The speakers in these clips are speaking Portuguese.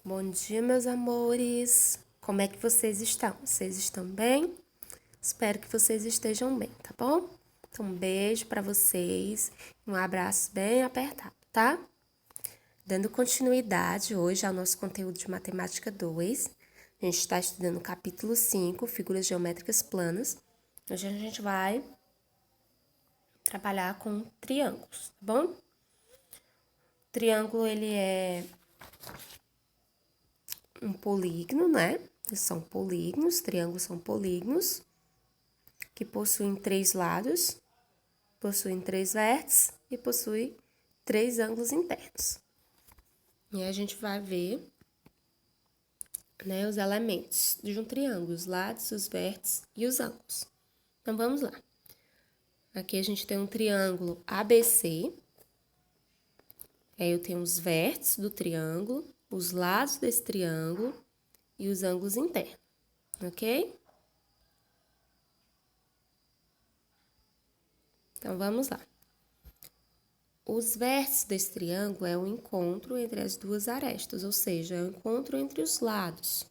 Bom dia, meus amores. Como é que vocês estão? Vocês estão bem? Espero que vocês estejam bem, tá bom? Então, um beijo pra vocês, um abraço bem apertado, tá? Dando continuidade hoje ao nosso conteúdo de Matemática 2, a gente está estudando o capítulo 5, Figuras Geométricas Planas. Hoje a gente vai trabalhar com triângulos, tá bom? O triângulo, ele é um polígono, né? Eles são polígonos, triângulos são polígonos, que possuem 3 lados, possuem 3 vértices e possuem 3 ângulos internos. E aí a gente vai ver, né, os elementos de um triângulo, os lados, os vértices e os ângulos. Então, vamos lá. Aqui a gente tem um triângulo ABC. Aí eu tenho os vértices do triângulo, os lados desse triângulo e os ângulos internos, ok? Então, vamos lá. Os vértices desse triângulo é o encontro entre as duas arestas, ou seja, é o encontro entre os lados.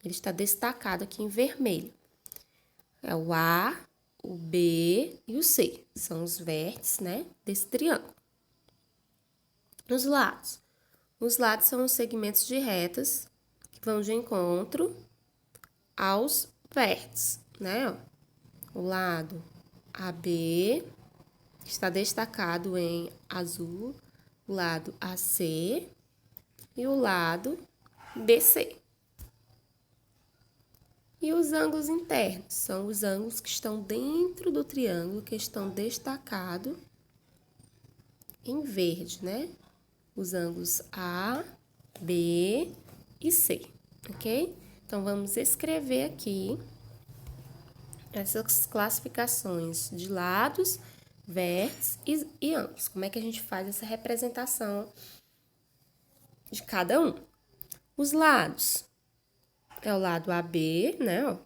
Ele está destacado aqui em vermelho. É o A, o B e o C. São os vértices, né, desse triângulo. Os lados. Os lados são os segmentos de retas que vão de encontro aos vértices, né? Ó. O lado AB está destacado em azul, o lado AC e o lado BC. E os ângulos internos são os ângulos que estão dentro do triângulo, que estão destacados em verde, né? Os ângulos A, B e C, ok? Então, vamos escrever aqui essas classificações de lados, vértices e ângulos. Como é que a gente faz essa representação de cada um? Os lados é o lado AB, né? Ó.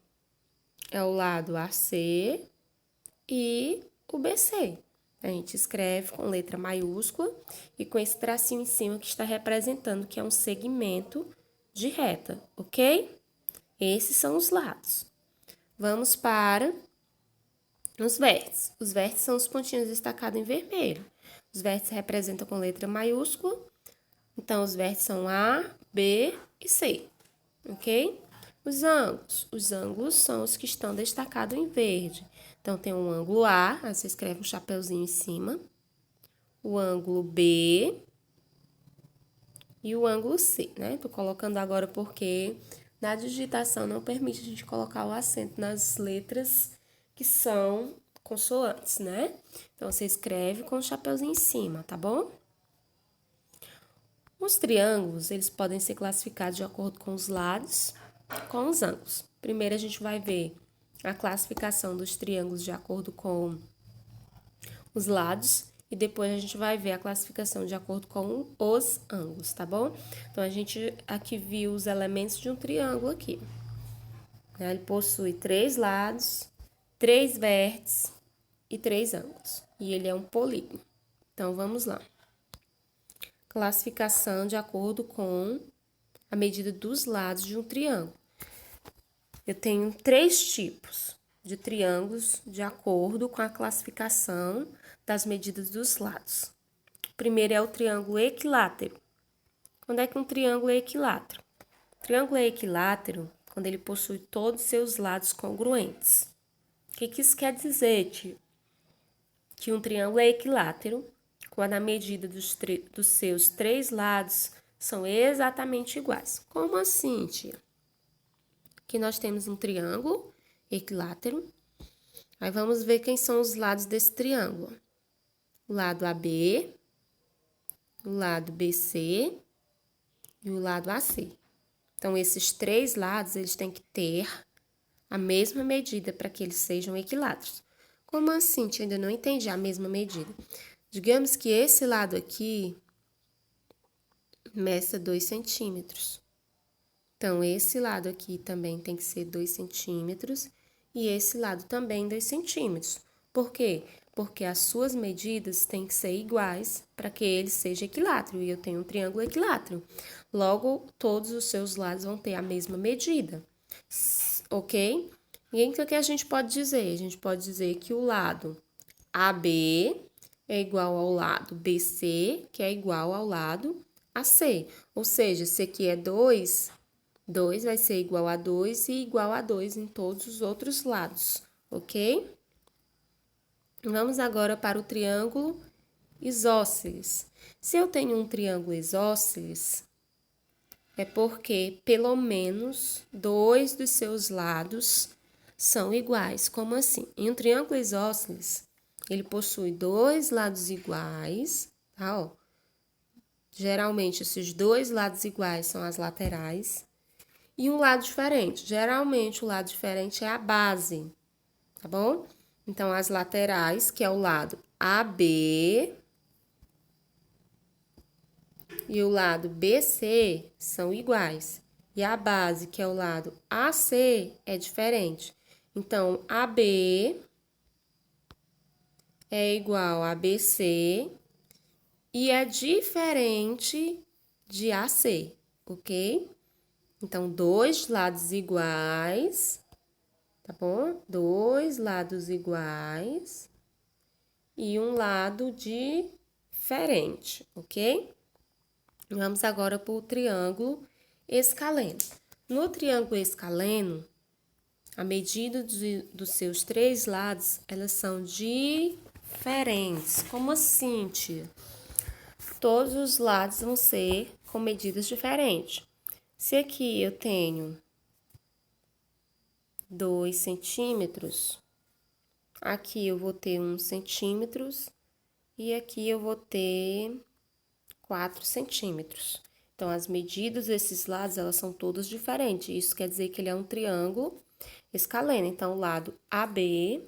É o lado AC e o BC. A gente escreve com letra maiúscula e com esse tracinho em cima que está representando que é um segmento de reta, ok? Esses são os lados. Vamos para os vértices. Os vértices são os pontinhos destacados em vermelho. Os vértices representam com letra maiúscula. Então, os vértices são A, B e C, ok? Os ângulos são os que estão destacados em verde. Então, tem um ângulo A, aí você escreve um chapeuzinho em cima, o ângulo B e o ângulo C, né? Tô colocando agora porque na digitação não permite a gente colocar o acento nas letras que são consoantes, né? Então, você escreve com o chapeuzinho em cima, tá bom? Os triângulos, eles podem ser classificados de acordo com os lados, com os ângulos. Primeiro, a gente vai ver a classificação dos triângulos de acordo com os lados e depois a gente vai ver a classificação de acordo com os ângulos, tá bom? Então, a gente aqui viu os elementos de um triângulo aqui. Ele possui 3 lados, 3 vértices e 3 ângulos. E ele é um polígono. Então, vamos lá. Classificação de acordo com a medida dos lados de um triângulo. Eu tenho 3 tipos de triângulos de acordo com a classificação das medidas dos lados. O primeiro é o triângulo equilátero. Quando é que um triângulo é equilátero? O triângulo é equilátero quando ele possui todos os seus lados congruentes. O que isso quer dizer, tio? Que um triângulo é equilátero quando a medida dos seus 3 lados são exatamente iguais. Como assim, tia? Aqui nós temos um triângulo equilátero. Aí vamos ver quem são os lados desse triângulo. O lado AB, o lado BC e o lado AC. Então, esses 3 lados, eles têm que ter a mesma medida para que eles sejam equiláteros. Como assim? Eu ainda não entendi a mesma medida. Digamos que esse lado aqui meça 2 centímetros. Então, esse lado aqui também tem que ser 2 centímetros e esse lado também 2 centímetros. Por quê? porque as suas medidas têm que ser iguais para que ele seja equilátero, e eu tenho um triângulo equilátero. Logo, todos os seus lados vão ter a mesma medida, ok? E então, o que a gente pode dizer? A gente pode dizer que o lado AB é igual ao lado BC, que é igual ao lado AC. Ou seja, se aqui é 2, 2 vai ser igual a 2 e igual a 2 em todos os outros lados, ok? Vamos agora para o triângulo isósceles. Se eu tenho um triângulo isósceles, é porque pelo menos 2 dos seus lados são iguais. Como assim? Em um triângulo isósceles, ele possui 2 lados iguais, tá? Ó. Geralmente, esses 2 lados iguais são as laterais. E um lado diferente. Geralmente, o lado diferente é a base, tá bom? Então, as laterais, que é o lado AB e o lado BC, são iguais. E a base, que é o lado AC, é diferente. Então, AB é igual a BC e é diferente de AC, ok? Então, 2 lados iguais, tá bom? 2 lados iguais e um lado diferente, ok? Vamos agora para o triângulo escaleno. No triângulo escaleno, a medida dos seus 3 lados, elas são diferentes. Como assim, tia? Todos os lados vão ser com medidas diferentes. Se aqui eu tenho 2 centímetros, aqui eu vou ter 1 centímetro e aqui eu vou ter 4 centímetros. Então, as medidas desses lados, elas são todas diferentes. Isso quer dizer que ele é um triângulo escaleno. Então, o lado AB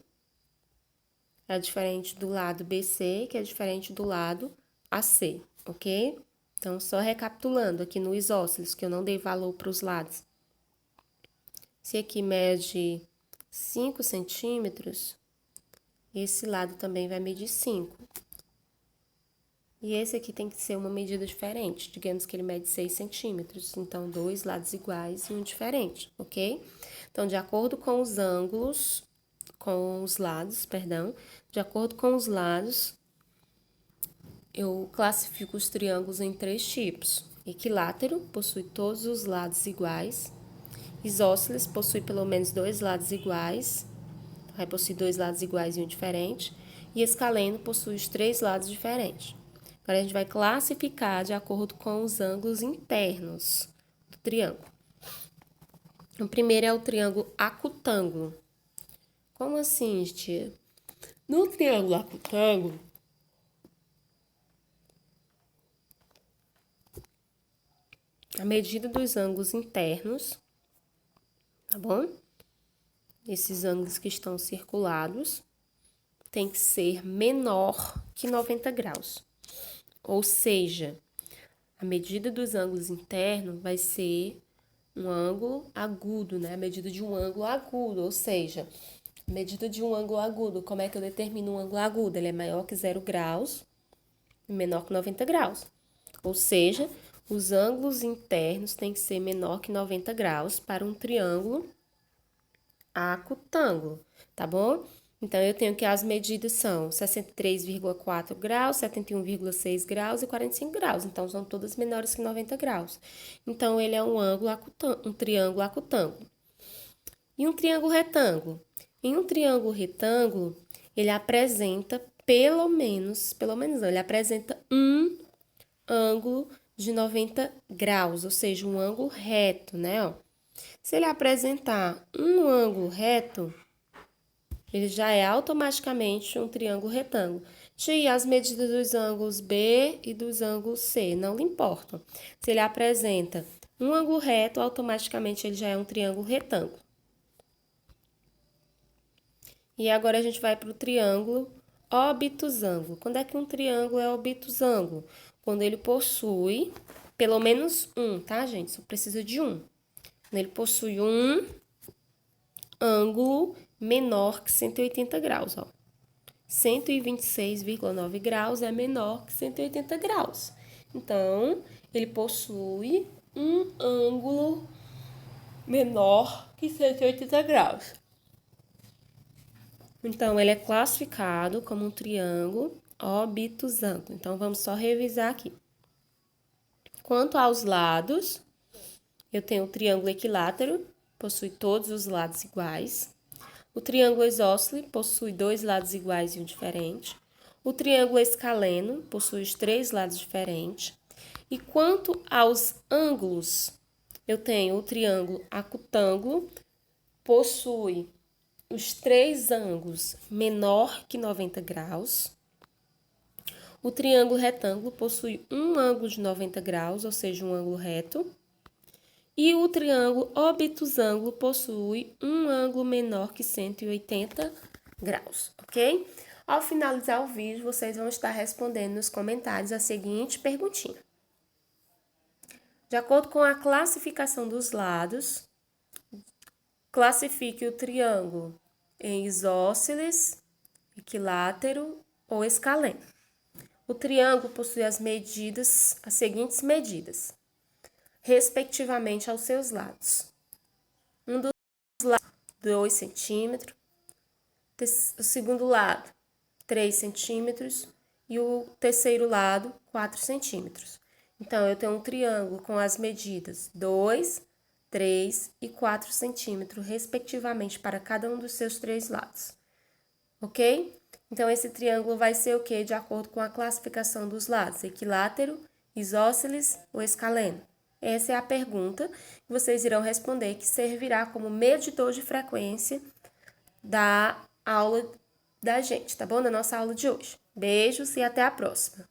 é diferente do lado BC, que é diferente do lado AC, ok? Então, só recapitulando aqui no isósceles, que eu não dei valor para os lados. Se aqui mede 5 centímetros, esse lado também vai medir 5. E esse aqui tem que ser uma medida diferente. Digamos que ele mede 6 centímetros. Então, 2 lados iguais e um diferente, ok? Então, de acordo com os ângulos, de acordo com os lados, eu classifico os triângulos em 3 tipos. Equilátero possui todos os lados iguais. Isósceles possui pelo menos 2 lados iguais. Vai possuir 2 lados iguais e um diferente. E escaleno possui os 3 lados diferentes. Agora, a gente vai classificar de acordo com os ângulos internos do triângulo. O primeiro é o triângulo acutângulo. Como assim, tia? No triângulo acutângulo, a medida dos ângulos internos, tá bom? Esses ângulos que estão circulados, tem que ser menor que 90 graus. Ou seja, a medida dos ângulos internos vai ser um ângulo agudo, né? A medida de um ângulo agudo, ou seja, a medida de um ângulo agudo, como é que eu determino um ângulo agudo? Ele é maior que 0 graus e menor que 90 graus. Ou seja, os ângulos internos têm que ser menor que 90 graus para um triângulo acutângulo, tá bom? Então, eu tenho que as medidas são 63,4 graus, 71,6 graus e 45 graus. Então, são todas menores que 90 graus. Então, ele é um triângulo acutângulo. E um triângulo retângulo? Em um triângulo retângulo, ele apresenta ele apresenta um ângulo de 90 graus, ou seja, um ângulo reto, né? Ó. Se ele apresentar um ângulo reto, ele já é automaticamente um triângulo retângulo. E as medidas dos ângulos B e dos ângulos C não lhe importam. Se ele apresenta um ângulo reto, automaticamente ele já é um triângulo retângulo. E agora a gente vai para o triângulo obtusângulo. Quando é que um triângulo é obtusângulo? Quando ele possui pelo menos um, tá, gente? Só precisa de um. Quando ele possui um ângulo menor que 180 graus, ó. 126,9 graus é menor que 180 graus. Então, ele possui um ângulo menor que 180 graus. Então, ele é classificado como um triângulo obtusângulo. Então, vamos só revisar aqui. Quanto aos lados, eu tenho o triângulo equilátero, possui todos os lados iguais. O triângulo isósceles possui 2 lados iguais e um diferente. O triângulo escaleno possui os 3 lados diferentes. E quanto aos ângulos, eu tenho o triângulo acutângulo, possui os 3 ângulos menor que 90 graus. O triângulo retângulo possui um ângulo de 90 graus, ou seja, um ângulo reto. E o triângulo obtusângulo possui um ângulo menor que 180 graus, ok? Ao finalizar o vídeo, vocês vão estar respondendo nos comentários a seguinte perguntinha. De acordo com a classificação dos lados, classifique o triângulo em isósceles, equilátero ou escaleno. O triângulo possui as seguintes medidas, respectivamente aos seus lados. Um dos lados, 2 centímetros, o segundo lado, 3 centímetros e o terceiro lado, 4 centímetros. Então, eu tenho um triângulo com as medidas 2, 3 e 4 centímetros, respectivamente, para cada um dos seus 3 lados. Ok? Então, esse triângulo vai ser o quê? De acordo com a classificação dos lados, equilátero, isósceles ou escaleno? Essa é a pergunta que vocês irão responder, que servirá como medidor de frequência da aula da gente, tá bom? Da nossa aula de hoje. Beijos e até a próxima!